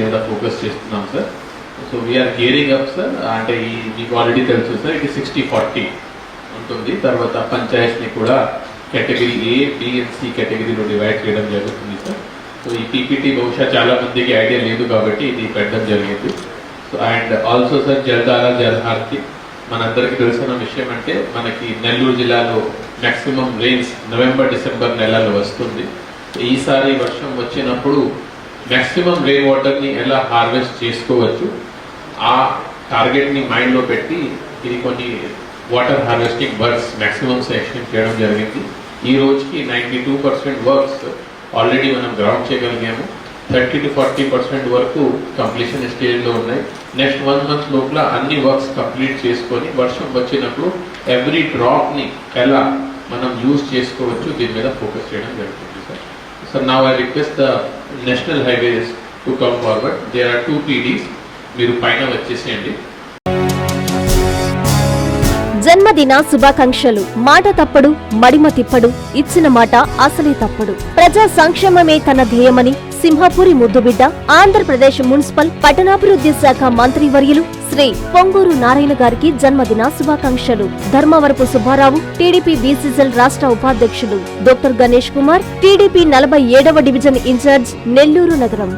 మీద ఫోకస్ చేస్తున్నాం sir. So we're gearing up sir. అంటే మీకు ఆల్రెడీ తెలుసు సార్, ఇది 60-40 ఉంటుంది. తర్వాత పంచాయత్ని కూడా category A, B and C కేటగిరీలో డివైడ్ చేయడం జరుగుతుంది సార్. సో ఈ పీపీటీ బహుశా చాలా మందికి ఐడియా లేదు కాబట్టి ఇది పెట్టడం జరిగింది. సో అండ్ ఆల్సో సార్ జలధార జలహారతి మనందరికీ తెలిసిన విషయం. అంటే మనకి నెల్లూరు జిల్లాలో మ్యాక్సిమం రెయిన్స్ నవంబర్-డిసెంబర్ నెలలో వస్తుంది. ఈసారి వర్షం వచ్చినప్పుడు మ్యాక్సిమం రెయిన్ వాటర్ని ఎలా హార్వెస్ట్ చేసుకోవచ్చు ఆ టార్గెట్ని మైండ్లో పెట్టి ఇది కొన్ని water harvesting works maximum section చేయడం జరిగింది. ఈ రోజుకి 92% వర్క్స్ ఆల్రెడీ మనం గ్రౌండ్ చేయగలిగాము. 30-40% వరకు కంప్లీషన్ స్టేజ్లో ఉన్నాయి. నెక్స్ట్ 1 month లోపల అన్ని వర్క్స్ కంప్లీట్ చేసుకొని వర్షం వచ్చినప్పుడు ఎవ్రీ డ్రాప్ని ఎలా మనం యూజ్ చేసుకోవచ్చు దీని మీద ఫోకస్ చేయడం జరుగుతుంది sir. So now I request the national highways to come forward. There are 2 PDs. మీరు పైన వచ్చేసేయండి. జన్మదిన శుభాకాంక్షలు. మాట తప్పడు, మడిమ తిప్పడు, ఇచ్చిన మాట అసలే తప్పడు. ప్రజా సంక్షేమమే తన ధ్యేయమని సింహపురి ముద్దుబిడ్డ ఆంధ్రప్రదేశ్ మున్సిపల్ పట్టణాభివృద్ధి శాఖ మంత్రివర్యులు శ్రీ పొంగూరు నారాయణ గారికి జన్మదిన శుభాకాంక్షలు. ధర్మవరపు సుబ్బారావు, టీడీపీ బీసీసీఎల్ రాష్ట్ర ఉపాధ్యక్షులు డాక్టర్ గణేష్ కుమార్, టీడీపీ 47వ డివిజన్ ఇన్ఛార్జ్, నెల్లూరు నగరం.